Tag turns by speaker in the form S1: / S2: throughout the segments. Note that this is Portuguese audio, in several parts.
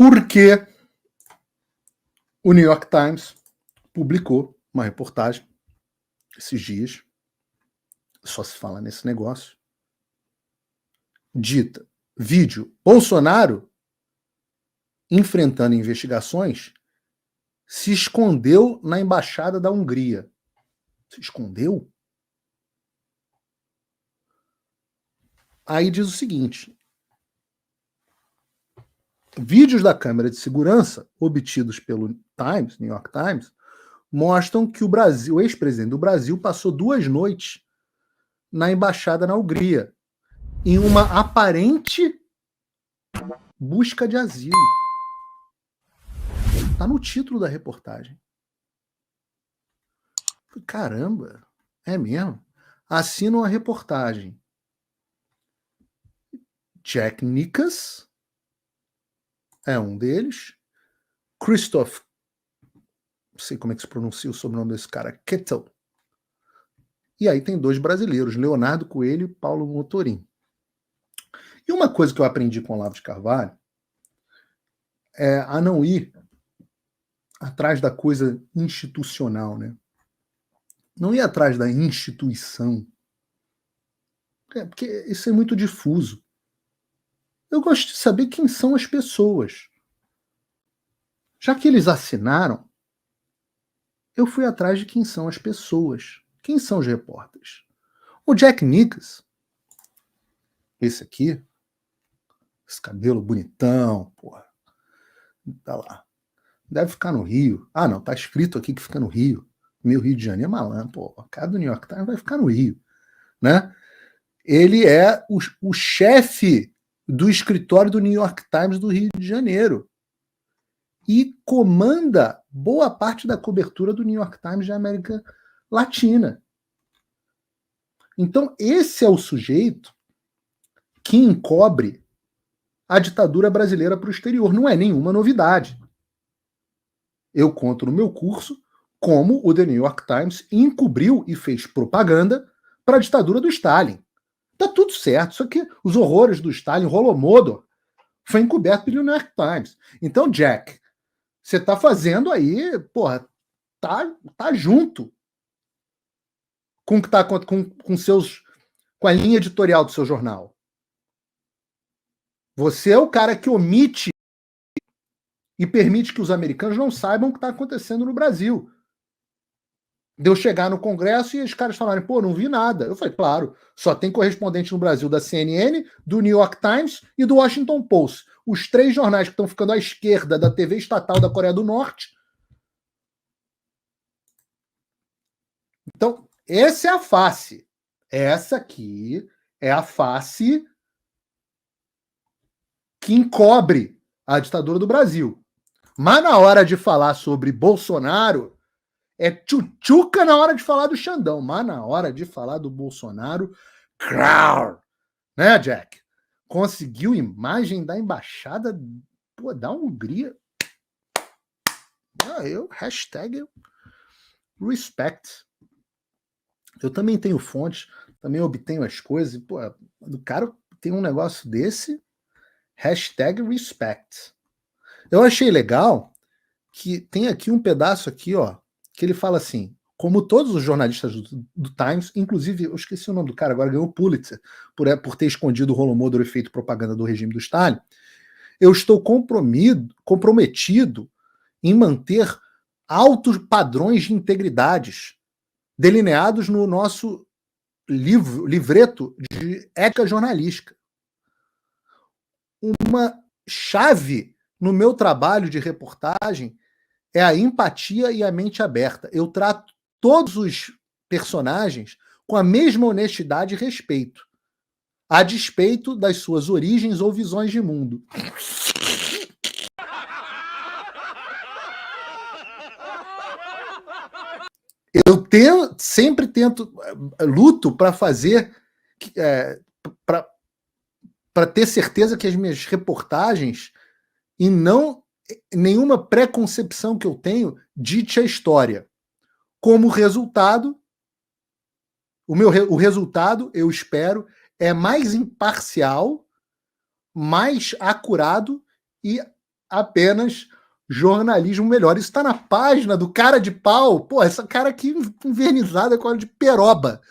S1: Porque o New York Times publicou uma reportagem esses dias, só se fala nesse negócio, dita, vídeo, Bolsonaro enfrentando investigações, se escondeu na embaixada da Hungria. Se escondeu? Aí diz o seguinte, vídeos da câmera de segurança obtidos pelo Times, New York Times, mostram que o ex-presidente do Brasil passou 2 noites na embaixada na Hungria, em uma aparente busca de asilo. Está no título da reportagem. Caramba, é mesmo? Assinam a reportagem Jack Nickas é um deles, Christoph, não sei como é que se pronuncia o sobrenome desse cara, Kettel. E aí tem 2 brasileiros, Leonardo Coelho e Paulo Motorim. E uma coisa que eu aprendi com o Olavo de Carvalho é a não ir atrás da coisa institucional, né? Não ir atrás da instituição. Porque isso é muito difuso. Eu gosto de saber quem são as pessoas. Já que eles assinaram, eu fui atrás de quem são as pessoas. Quem são os repórteres? O Jack Nickas, esse aqui, esse cabelo bonitão, porra, tá lá. Deve ficar no Rio. Ah, não, tá escrito aqui que fica no Rio. Meu Rio de Janeiro é malandro, pô. A cara do New York Times vai ficar no Rio, né? Ele é o chefe do escritório do New York Times do Rio de Janeiro e comanda boa parte da cobertura do New York Times da América Latina. Então, esse é o sujeito que encobre a ditadura brasileira para o exterior. Não é nenhuma novidade. Eu conto no meu curso como o The New York Times encobriu e fez propaganda para a ditadura do Stalin. Tá tudo certo. Isso aqui, os horrores do Stalin, Holodomor, foi encoberto pelo New York Times. Então, Jack, você tá fazendo aí, porra, tá junto com o que tá com a linha editorial do seu jornal. Você é o cara que omite e permite que os americanos não saibam o que está acontecendo no Brasil. De eu chegar no Congresso e os caras falarem, pô, não vi nada. Eu falei, claro, só tem correspondente no Brasil da CNN, do New York Times e do Washington Post. Os 3 jornais que estão ficando à esquerda da TV estatal da Coreia do Norte. Então, essa é a face. Essa aqui é a face que encobre a ditadura do Brasil. Mas na hora de falar sobre Bolsonaro, é tchutchuca na hora de falar do Xandão, mas na hora de falar do Bolsonaro, crowd, né, Jack? Conseguiu imagem da embaixada da Hungria. Hashtag respect. Eu também tenho fontes, também obtenho as coisas. Pô, do cara tem um negócio desse, hashtag respect. Eu achei legal que tem aqui um pedaço aqui, ó, que ele fala assim, como todos os jornalistas do Times, inclusive, eu esqueci o nome do cara, agora ganhou o Pulitzer, por ter escondido o Holodomor e feito propaganda do regime do Stalin, eu estou comprometido em manter altos padrões de integridades delineados no nosso livreto de ética jornalística. Uma chave no meu trabalho de reportagem é a empatia e a mente aberta. Eu trato todos os personagens com a mesma honestidade e respeito, a despeito das suas origens ou visões de mundo. Eu sempre luto para fazer, para ter certeza que as minhas reportagens, e não nenhuma preconcepção que eu tenho, dite a história. Como resultado, o resultado, eu espero, é mais imparcial, mais acurado e apenas jornalismo melhor. Isso está na página do Cara de Pau. Pô, essa cara aqui invernizada com óleo de peroba.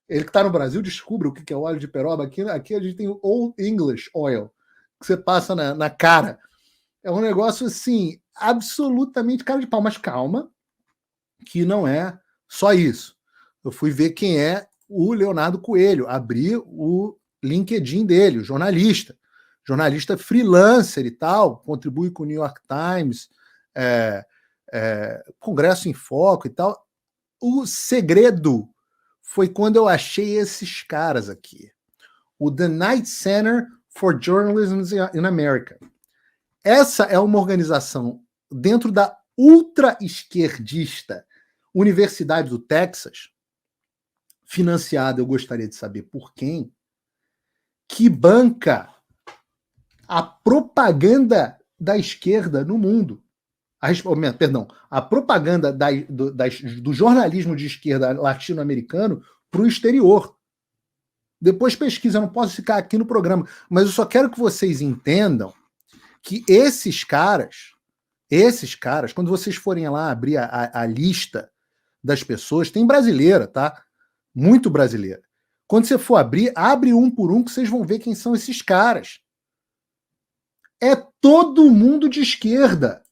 S1: Ele que está no Brasil descobre o que é o óleo de peroba. Aqui a gente tem o Old English Oil, que você passa na cara. É um negócio, assim, absolutamente cara de pau. Mas calma, que não é só isso. Eu fui ver quem é o Leonardo Coelho. Abri o LinkedIn dele, o jornalista. Jornalista freelancer e tal, contribui com o New York Times, Congresso em Foco e tal. O segredo foi quando eu achei esses caras aqui. O The Knight Center for Journalism in America. Essa é uma organização dentro da ultra-esquerdista Universidade do Texas, financiada, eu gostaria de saber por quem, que banca a propaganda da esquerda no mundo. A propaganda do jornalismo de esquerda latino-americano para o exterior. Depois pesquisa, eu não posso ficar aqui no programa, mas eu só quero que vocês entendam que esses caras, quando vocês forem lá abrir a lista das pessoas, tem brasileira, tá? Muito brasileira. Quando você for abrir, abre um por um que vocês vão ver quem são esses caras. É todo mundo de esquerda.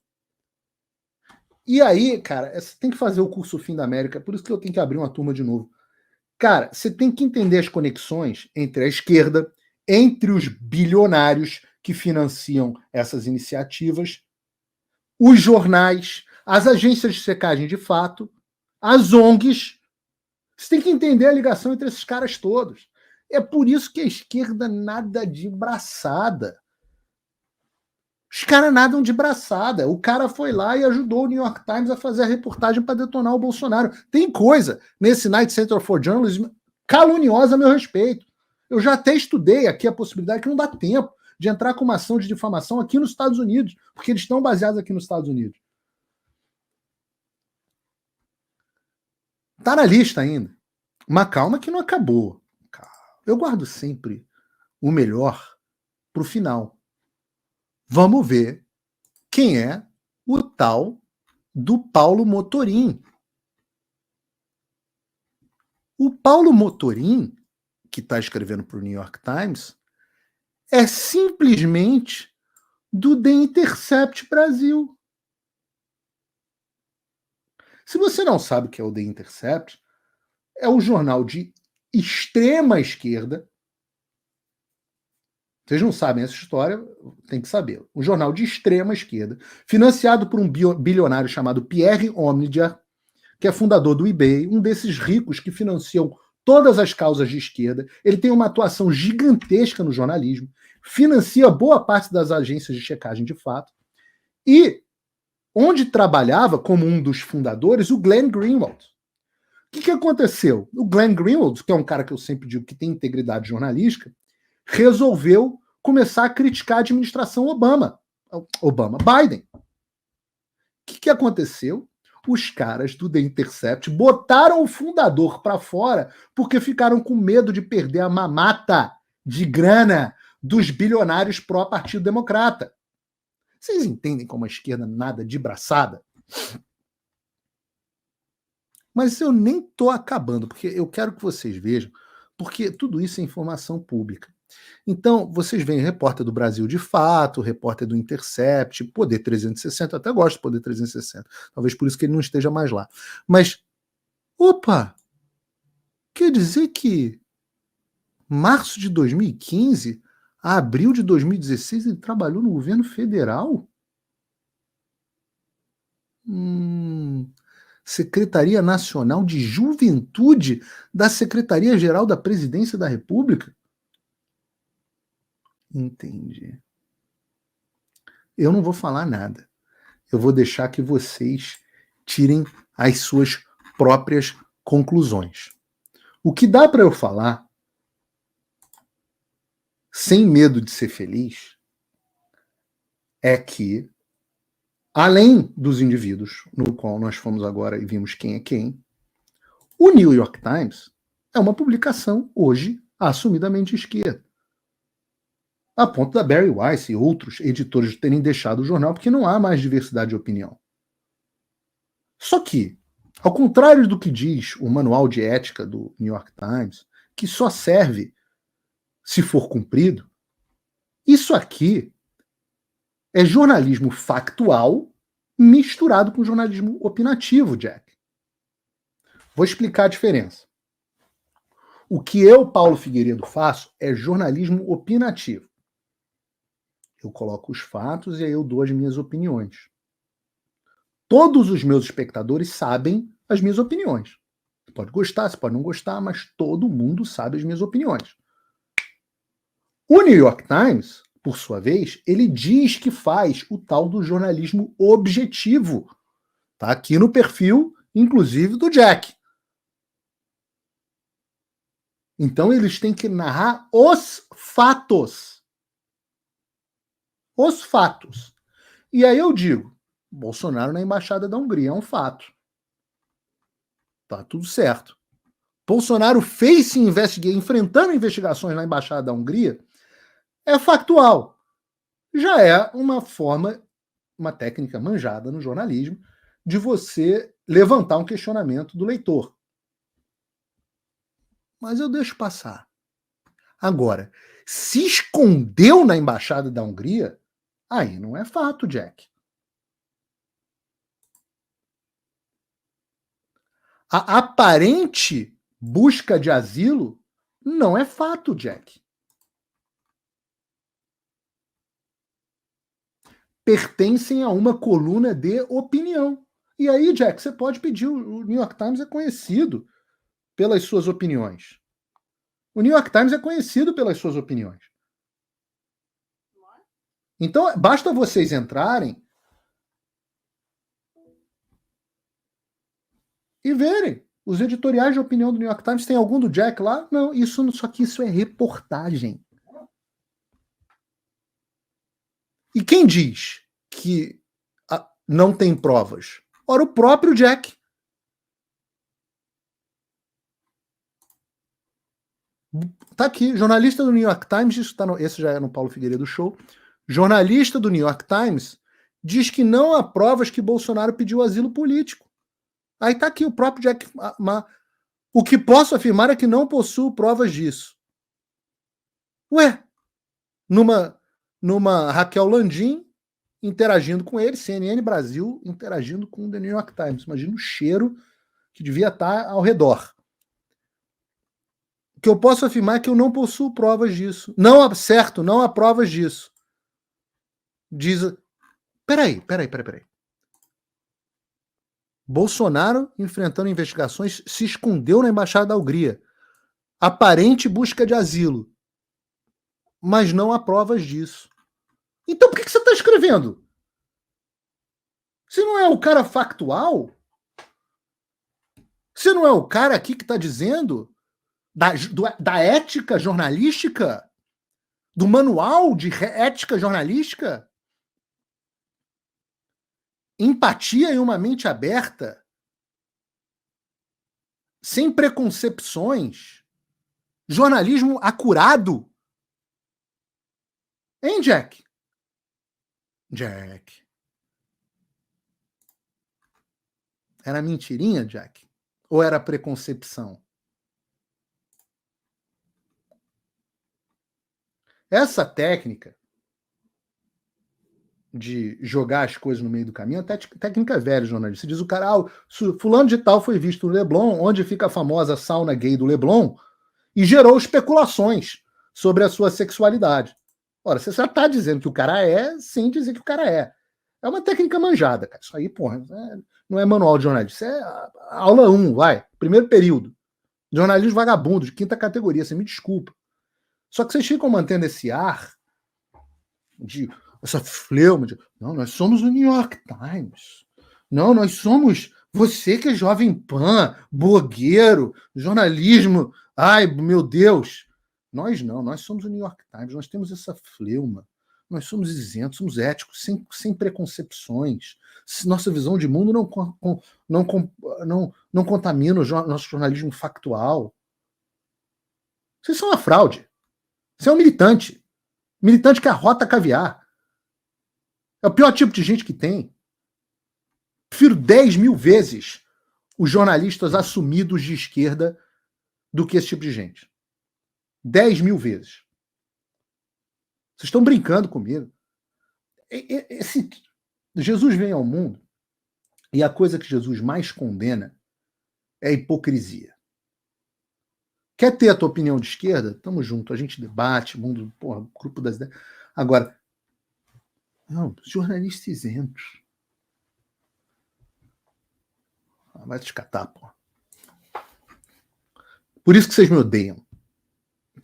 S1: E aí, cara, você tem que fazer o curso Fim da América, por isso que eu tenho que abrir uma turma de novo. Cara, você tem que entender as conexões entre a esquerda, entre os bilionários que financiam essas iniciativas, os jornais, as agências de checagem de fato, as ONGs. Você tem que entender a ligação entre esses caras todos. É por isso que a esquerda nada de braçada. Os caras nadam de braçada. O cara foi lá e ajudou o New York Times a fazer a reportagem para detonar o Bolsonaro. Tem coisa nesse Knight Center for Journalism caluniosa a meu respeito. Eu já até estudei aqui a possibilidade que não dá tempo de entrar com uma ação de difamação aqui nos Estados Unidos, porque eles estão baseados aqui nos Estados Unidos. Tá na lista ainda. Mas calma que não acabou. Eu guardo sempre o melhor para o final. Vamos ver quem é o tal do Paulo Motorim. O Paulo Motorim, que está escrevendo para o New York Times, é simplesmente do The Intercept Brasil. Se você não sabe o que é o The Intercept, é um jornal de extrema esquerda. Vocês não sabem essa história, tem que saber. Um jornal de extrema esquerda, financiado por um bilionário chamado Pierre Omidyar, que é fundador do eBay, um desses ricos que financiam todas as causas de esquerda. Ele tem uma atuação gigantesca no jornalismo, financia boa parte das agências de checagem de fato, e onde trabalhava como um dos fundadores o Glenn Greenwald. O que aconteceu? O Glenn Greenwald, que é um cara que eu sempre digo que tem integridade jornalística, resolveu começar a criticar a administração Biden. O que aconteceu? Os caras do The Intercept botaram o fundador para fora porque ficaram com medo de perder a mamata de grana dos bilionários pró-Partido Democrata. Vocês entendem como a esquerda nada de braçada? Mas eu nem estou acabando, porque eu quero que vocês vejam, porque tudo isso é informação pública. Então, vocês veem repórter do Brasil de Fato, repórter do Intercept, Poder 360, eu até gosto do Poder 360, talvez por isso que ele não esteja mais lá. Mas, opa, quer dizer que março de 2015 a abril de 2016 ele trabalhou no governo federal? Secretaria Nacional de Juventude da Secretaria-Geral da Presidência da República? Entendi. Eu não vou falar nada. Eu vou deixar que vocês tirem as suas próprias conclusões. O que dá para eu falar, sem medo de ser feliz, é que, além dos indivíduos, no qual nós fomos agora e vimos quem é quem, o New York Times é uma publicação, hoje, assumidamente esquerda. a ponto da Bari Weiss e outros editores terem deixado o jornal porque não há mais diversidade de opinião. Só que, ao contrário do que diz o manual de ética do New York Times, que só serve se for cumprido, isso aqui é jornalismo factual misturado com jornalismo opinativo, Jack. Vou explicar a diferença. O que eu, Paulo Figueiredo, faço é jornalismo opinativo. Eu coloco os fatos e aí eu dou as minhas opiniões. Todos os meus espectadores sabem as minhas opiniões. Você pode gostar, você pode não gostar, mas todo mundo sabe as minhas opiniões. O New York Times, por sua vez, ele diz que faz o tal do jornalismo objetivo. Tá aqui no perfil, inclusive, do Jack. Então eles têm que narrar os fatos. Os fatos. E aí eu digo, Bolsonaro na Embaixada da Hungria é um fato. Tá tudo certo. Bolsonaro face investigate, enfrentando investigações na Embaixada da Hungria, é factual. Já é uma forma, uma técnica manjada no jornalismo, de você levantar um questionamento do leitor. Mas eu deixo passar. Agora, se escondeu na Embaixada da Hungria, aí não é fato, Jack. A aparente busca de asilo não é fato, Jack. Pertencem a uma coluna de opinião. E aí, Jack, você pode pedir, o New York Times é conhecido pelas suas opiniões. O New York Times é conhecido pelas suas opiniões. Então, basta vocês entrarem e verem. Os editoriais de opinião do New York Times, tem algum do Jack lá? Não, só que isso é reportagem. E quem diz que não tem provas? Ora, o próprio Jack. Tá aqui, jornalista do New York Times, esse já é no Paulo Figueiredo Show, jornalista do New York Times diz que não há provas que Bolsonaro pediu asilo político. Aí tá aqui o próprio Jack Ma. O que posso afirmar é que não possuo provas disso. Ué, numa Raquel Landim interagindo com ele, CNN Brasil interagindo com o The New York Times. Imagina o cheiro que devia estar ao redor. O que eu posso afirmar é que eu não possuo provas disso. Não há provas disso. Diz. Peraí. Bolsonaro, enfrentando investigações, se escondeu na Embaixada da Hungria. Aparente busca de asilo. Mas não há provas disso. Então por que você está escrevendo? Se não é o cara factual? Se não é o cara aqui que está dizendo da ética jornalística? Do manual de ética jornalística? Empatia e uma mente aberta? Sem preconcepções? Jornalismo acurado? Hein, Jack? Jack. Era mentirinha, Jack? Ou era preconcepção? Essa técnica de jogar as coisas no meio do caminho, até técnica velha, jornalista. Diz o cara, fulano de tal foi visto no Leblon, onde fica a famosa sauna gay do Leblon, e gerou especulações sobre a sua sexualidade. Ora, você já está dizendo que o cara é, sem dizer que o cara é. É uma técnica manjada, cara. Isso aí, porra, não é manual de jornalismo. Isso é aula 1, vai. Primeiro período. Jornalismo vagabundo, de quinta categoria, você me desculpa. Só que vocês ficam mantendo esse ar de essa fleuma de não, nós somos o New York Times. Não, nós somos você que é jovem pan, blogueiro, jornalismo. Ai, meu Deus. Nós não, nós somos o New York Times, nós temos essa fleuma. Nós somos isentos, somos éticos, sem preconcepções. Nossa visão de mundo não contamina o nosso jornalismo factual. Vocês são uma fraude. Você é um militante. Militante que arrota caviar. É o pior tipo de gente que tem. Prefiro 10 mil vezes os jornalistas assumidos de esquerda do que esse tipo de gente. 10 mil vezes. Vocês estão brincando comigo. Jesus vem ao mundo e a coisa que Jesus mais condena é a hipocrisia. Quer ter a tua opinião de esquerda? Tamo junto, a gente debate, mundo, porra, grupo das ideias. Agora, não, jornalistas isentos. Vai te catar, porra. Por isso que vocês me odeiam.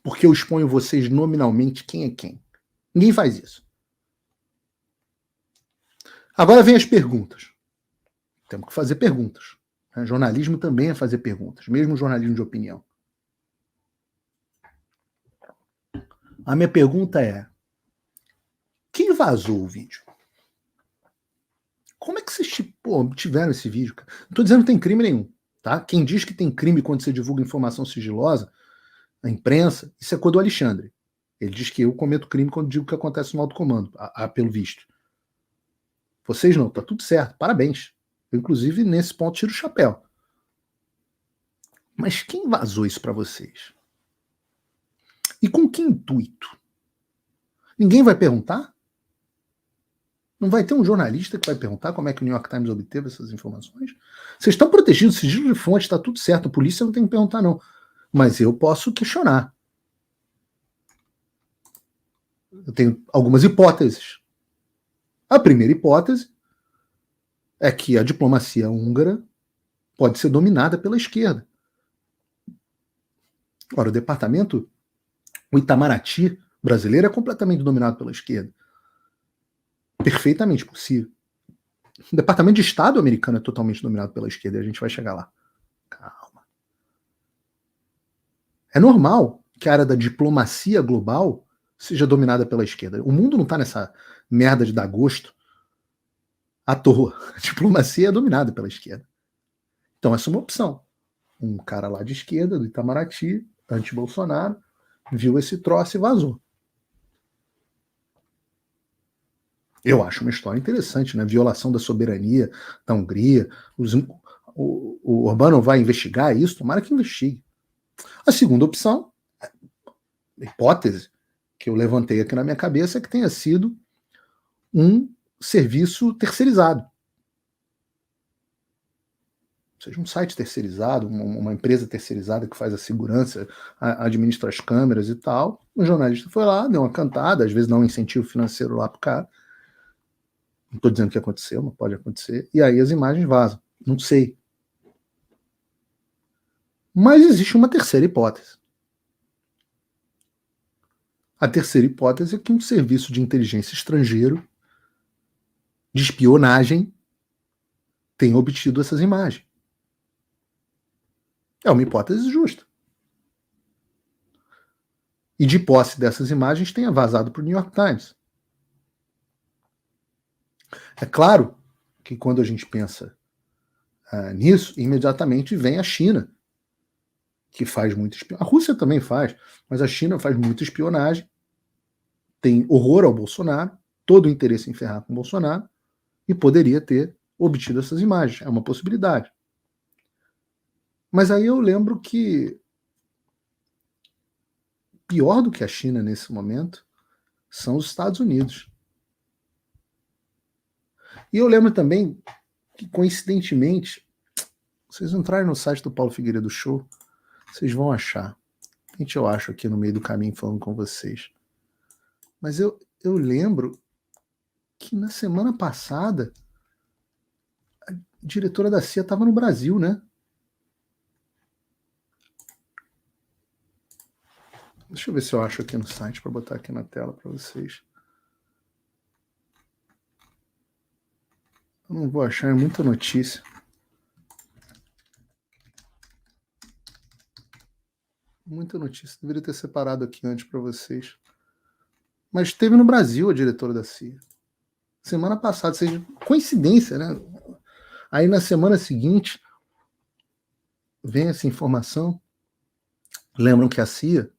S1: Porque eu exponho vocês nominalmente quem é quem. Ninguém faz isso. Agora vem as perguntas. Temos que fazer perguntas. Jornalismo também é fazer perguntas, mesmo jornalismo de opinião. A minha pergunta é: quem vazou o vídeo? Como é que vocês tiveram esse vídeo? Não estou dizendo que tem crime nenhum. Tá? Quem diz que tem crime quando você divulga informação sigilosa na imprensa, isso é coisa do Alexandre. Ele diz que eu cometo crime quando digo que acontece no alto comando, pelo visto. Vocês não, tá tudo certo, parabéns. Eu, inclusive, nesse ponto, tiro o chapéu. Mas quem vazou isso para vocês? E com que intuito? Ninguém vai perguntar? Não vai ter um jornalista que vai perguntar como é que o New York Times obteve essas informações? Vocês estão protegidos, sigilo de fonte, está tudo certo. A polícia não tem que perguntar, não. Mas eu posso questionar. Eu tenho algumas hipóteses. A primeira hipótese é que a diplomacia húngara pode ser dominada pela esquerda. Ora, o Itamaraty brasileiro é completamente dominado pela esquerda. Perfeitamente possível. O Departamento de Estado americano é totalmente dominado pela esquerda e a gente vai chegar lá. Calma. É normal que a área da diplomacia global seja dominada pela esquerda. O mundo não está nessa merda de dar gosto à toa. A diplomacia é dominada pela esquerda. Então essa é uma opção. Um cara lá de esquerda, do Itamaraty, anti-Bolsonaro, viu esse troço e vazou. Eu acho uma história interessante, né? Violação da soberania da Hungria. O Orbán vai investigar isso? Tomara que investigue. A segunda opção, hipótese que eu levantei aqui na minha cabeça, é que tenha sido um serviço terceirizado. Ou seja, um site terceirizado, uma empresa terceirizada que faz a segurança, administra as câmeras e tal. O jornalista foi lá, deu uma cantada, às vezes dá um incentivo financeiro lá pro cara. Não estou dizendo que aconteceu, mas pode acontecer. E aí as imagens vazam. Não sei. Mas existe uma terceira hipótese. A terceira hipótese é que um serviço de inteligência estrangeiro, de espionagem, tenha obtido essas imagens. É uma hipótese justa. E de posse dessas imagens tenha vazado para o New York Times. É claro que quando a gente pensa nisso, imediatamente vem a China, que faz muita espionagem. A Rússia também faz, mas a China faz muita espionagem, tem horror ao Bolsonaro, todo o interesse em ferrar com o Bolsonaro, e poderia ter obtido essas imagens. É uma possibilidade. Mas aí eu lembro que pior do que a China nesse momento são os Estados Unidos. E eu lembro também que, coincidentemente, vocês entrarem no site do Paulo Figueiredo Show, vocês vão achar. Gente, eu acho aqui no meio do caminho falando com vocês. Mas eu lembro que na semana passada a diretora da CIA estava no Brasil, né? Deixa eu ver se eu acho aqui no site para botar aqui na tela para vocês. Eu não vou achar, é muita notícia. Muita notícia. Deveria ter separado aqui antes para vocês. Mas esteve no Brasil a diretora da CIA. Semana passada, seja coincidência, né? Aí na semana seguinte vem essa informação. Lembram que a CIA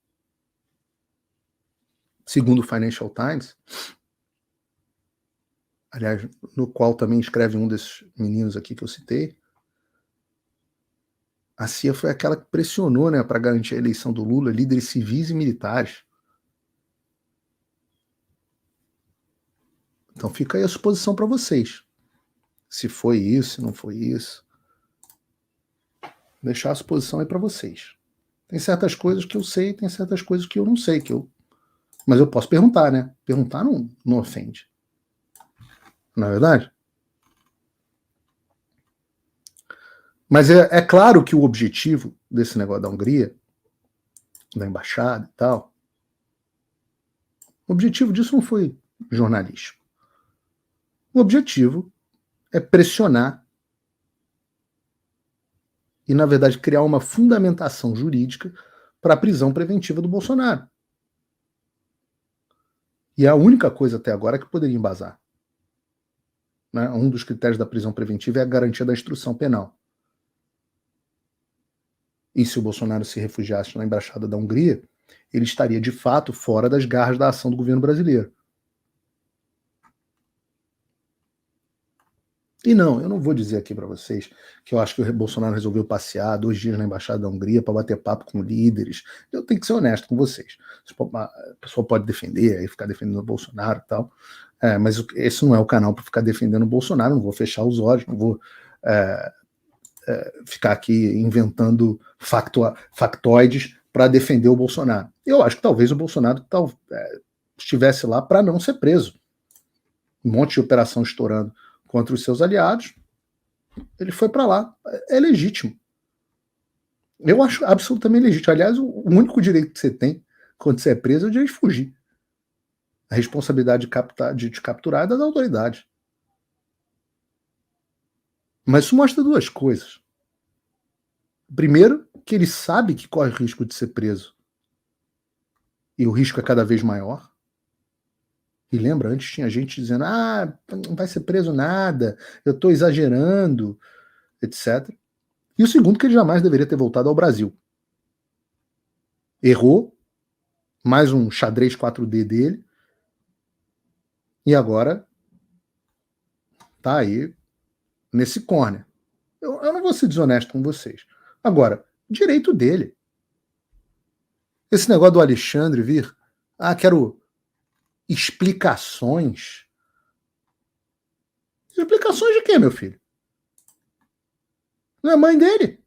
S1: segundo o Financial Times, aliás, no qual também escreve um desses meninos aqui que eu citei, a CIA foi aquela que pressionou, né, para garantir a eleição do Lula, líderes civis e militares. Então fica aí a suposição para vocês. Se foi isso, se não foi isso. Deixar a suposição aí para vocês. Tem certas coisas que eu sei, tem certas coisas que eu não sei, mas eu posso perguntar, né? Perguntar não ofende. Não é verdade? Mas é claro que o objetivo desse negócio da Hungria, da embaixada e tal, o objetivo disso não foi jornalismo. O objetivo é pressionar e, na verdade, criar uma fundamentação jurídica para a prisão preventiva do Bolsonaro. E é a única coisa até agora que poderia embasar. Né? Um dos critérios da prisão preventiva é a garantia da instrução penal. E se o Bolsonaro se refugiasse na embaixada da Hungria, ele estaria de fato fora das garras da ação do governo brasileiro. E não, eu não vou dizer aqui para vocês que eu acho que o Bolsonaro resolveu passear 2 dias na embaixada da Hungria para bater papo com líderes. Eu tenho que ser honesto com vocês. A pessoa pode defender, aí ficar defendendo o Bolsonaro e tal, mas esse não é o canal para ficar defendendo o Bolsonaro. Não vou fechar os olhos, não vou ficar aqui inventando factoides para defender o Bolsonaro. Eu acho que talvez o Bolsonaro estivesse lá para não ser preso. Um monte de operação estourando contra os seus aliados, ele foi para lá. É legítimo. Eu acho absolutamente legítimo. Aliás, o único direito que você tem quando você é preso é o direito de fugir. A responsabilidade de te capturar é das autoridades. Mas isso mostra 2 coisas. Primeiro, que ele sabe que corre o risco de ser preso. E o risco é cada vez maior. E lembra, antes tinha gente dizendo, não vai ser preso nada, eu estou exagerando, etc. E o segundo, que ele jamais deveria ter voltado ao Brasil. Errou, mais um xadrez 4D dele, e agora tá aí nesse corner. Eu não vou ser desonesto com vocês. Agora, direito dele. Esse negócio do Alexandre vir, quero explicações. Explicações de quê, meu filho? Não é mãe dele.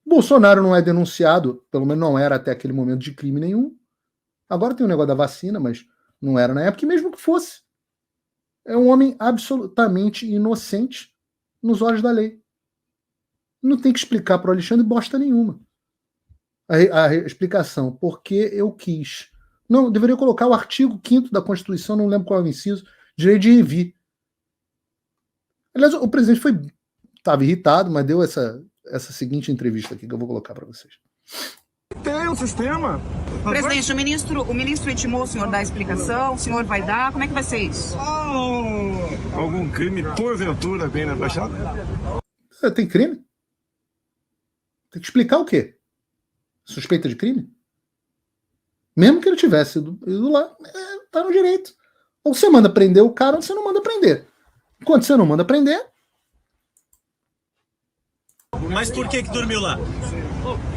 S1: Bolsonaro não é denunciado, pelo menos não era até aquele momento, de crime nenhum. Agora tem o negócio da vacina, mas não era na época, e mesmo que fosse. É um homem absolutamente inocente nos olhos da lei. Não tem que explicar para o Alexandre bosta nenhuma. A explicação, porque eu quis. Não, deveria colocar o artigo 5º da Constituição, não lembro qual é o inciso, direito de revir. Aliás, o presidente estava irritado, mas deu essa seguinte entrevista aqui que eu vou colocar para vocês.
S2: Tem um sistema.
S3: Presidente, o ministro intimou o senhor dar explicação, o senhor vai dar, como é que vai ser isso?
S2: Algum crime, porventura, bem na embaixada?
S1: Tem crime? Tem que explicar o quê? Suspeita de crime? Mesmo que ele tivesse ido lá, tá no direito. Ou você manda prender o cara, ou você não manda prender. Enquanto você não manda prender...
S4: Mas por que dormiu lá?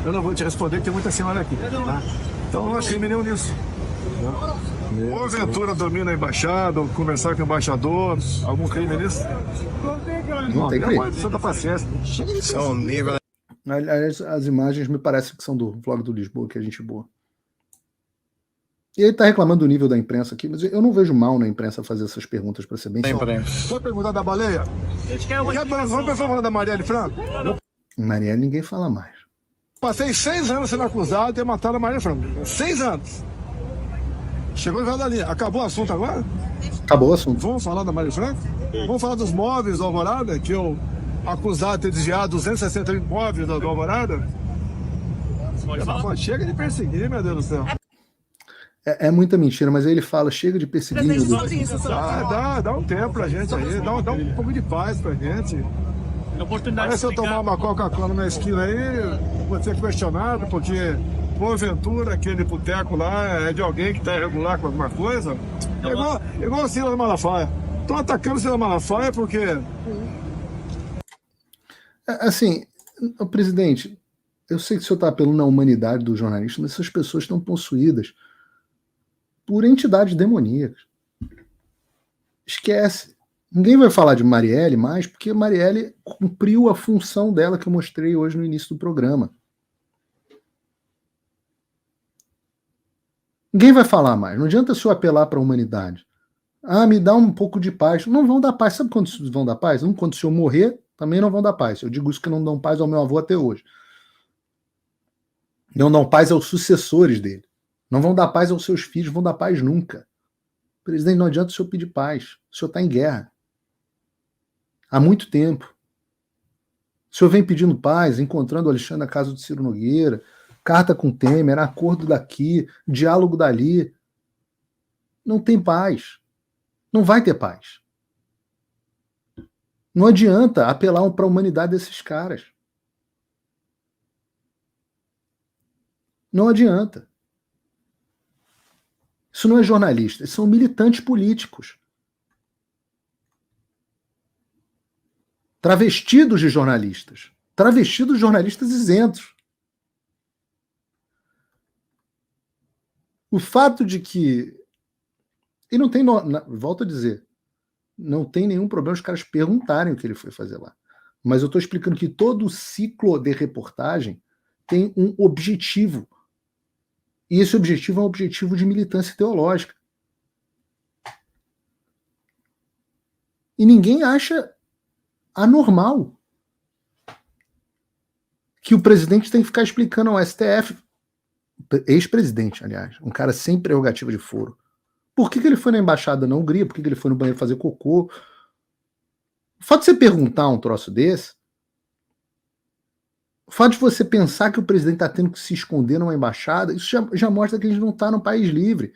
S2: Eu não vou te responder, que tem muita senhora aqui. Tá? Então não há crime nenhum nisso. Porventura dormir na embaixada, ou conversar com o embaixador, algum crime nisso?
S1: Não tem crime.
S2: Santa paciência.
S1: Aliás, as imagens me parecem que são do vlog do Lisboa, que é gente boa. E ele tá reclamando do nível da imprensa aqui, mas eu não vejo mal na imprensa fazer essas perguntas, para ser bem sincero.
S2: Pode perguntar da baleia? Vamos falar da Marielle Franco?
S1: Marielle ninguém fala mais.
S2: Passei 6 anos sendo acusado de ter matado a Marielle Franco. 6 anos. Chegou e ali. Acabou o assunto agora?
S1: Acabou o assunto.
S2: Vamos falar da Marielle Franco? Vamos falar dos móveis do Alvorada, que eu acusado de ter desviado 260 imóveis do Alvorada? Chega de perseguir, meu Deus do céu.
S1: É muita mentira, mas aí ele fala, chega de perseguir.
S2: Dá um tempo pra gente aí, dá um pouco de paz pra gente. Parece se eu tomar uma Coca-Cola na esquina aí, vou ser questionado, porque porventura aquele boteco lá é de alguém que está irregular com alguma coisa? É igual o Silas Malafaia. Estão atacando o Silas Malafaia porque...
S1: Assim, o presidente, eu sei que o senhor está apelando à humanidade dos jornalistas, mas essas pessoas estão possuídas por entidades demoníacas. Esquece. Ninguém vai falar de Marielle mais, porque Marielle cumpriu a função dela que eu mostrei hoje no início do programa. Ninguém vai falar mais. Não adianta o senhor apelar para a humanidade. Ah, me dá um pouco de paz. Não vão dar paz. Sabe quando vão dar paz? Quando o senhor morrer, também não vão dar paz. Eu digo isso que não dão paz ao meu avô até hoje. Não dão paz aos sucessores dele. Não vão dar paz aos seus filhos, vão dar paz nunca. Presidente, não adianta o senhor pedir paz. O senhor está em guerra. Há muito tempo. O senhor vem pedindo paz, encontrando o Alexandre na casa do Ciro Nogueira, carta com Temer, acordo daqui, diálogo dali. Não tem paz. Não vai ter paz. Não adianta apelar para a humanidade desses caras. Não adianta. Isso não é jornalista, são militantes políticos. Travestidos de jornalistas. Travestidos de jornalistas isentos. O fato de que... E não tem... Volto a dizer, não tem nenhum problema os caras perguntarem o que ele foi fazer lá. Mas eu estou explicando que todo o ciclo de reportagem tem um objetivo. E esse objetivo é um objetivo de militância teológica. E ninguém acha anormal que o presidente tem que ficar explicando ao STF, ex-presidente, aliás, um cara sem prerrogativa de foro, por que ele foi na embaixada na Hungria, por que ele foi no banheiro fazer cocô. O fato de você perguntar um troço desse, o fato de você pensar que o presidente está tendo que se esconder numa embaixada, isso já mostra que a gente não está num país livre.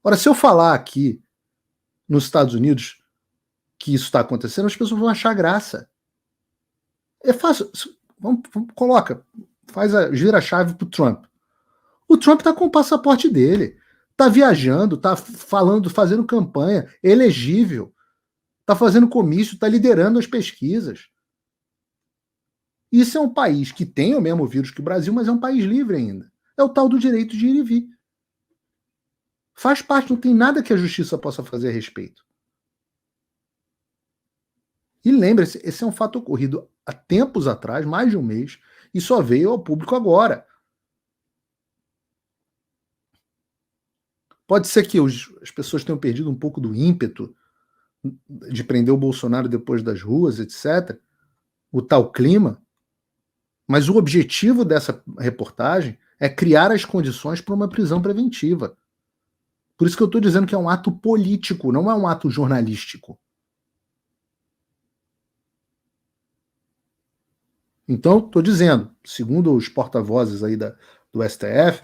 S1: Ora, se eu falar aqui nos Estados Unidos que isso está acontecendo, as pessoas vão achar graça. É fácil. Coloca, gira a chave pro Trump. O Trump está com o passaporte dele. Está viajando, está falando, fazendo campanha, elegível. Está fazendo comício, está liderando as pesquisas. Isso é um país que tem o mesmo vírus que o Brasil, mas é um país livre ainda. É o tal do direito de ir e vir. Faz parte, não tem nada que a justiça possa fazer a respeito. E lembre-se, esse é um fato ocorrido há tempos atrás, mais de um mês, e só veio ao público agora. Pode ser que as pessoas tenham perdido um pouco do ímpeto de prender o Bolsonaro depois das ruas, etc., o tal clima, mas o objetivo dessa reportagem é criar as condições para uma prisão preventiva. Por isso que eu estou dizendo que é um ato político, não é um ato jornalístico. Então, estou dizendo, segundo os porta-vozes aí do STF,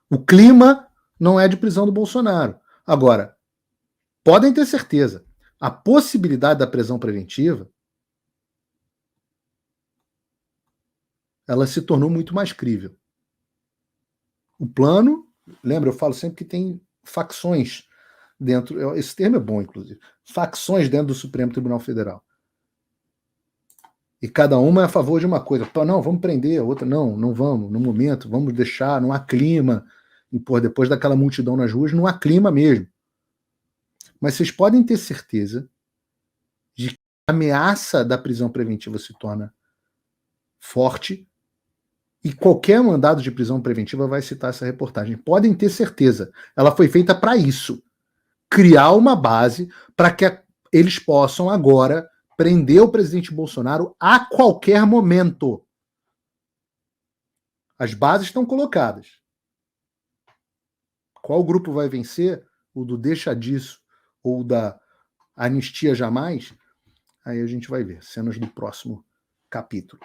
S1: o clima não é de prisão do Bolsonaro. Agora, podem ter certeza, a possibilidade da prisão preventiva, ela se tornou muito mais crível. O plano, lembra, eu falo sempre que tem facções dentro, esse termo é bom, inclusive, facções dentro do Supremo Tribunal Federal. E cada uma é a favor de uma coisa. Não, vamos prender, a outra, não vamos, no momento, vamos deixar, não há clima. E, depois daquela multidão nas ruas, não há clima mesmo. Mas vocês podem ter certeza de que a ameaça da prisão preventiva se torna forte e qualquer mandado de prisão preventiva vai citar essa reportagem. Podem ter certeza. Ela foi feita para isso. Criar uma base para que eles possam agora prender o presidente Bolsonaro a qualquer momento. As bases estão colocadas. Qual grupo vai vencer? O do deixa disso ou da anistia jamais? Aí a gente vai ver. Cenas do próximo capítulo.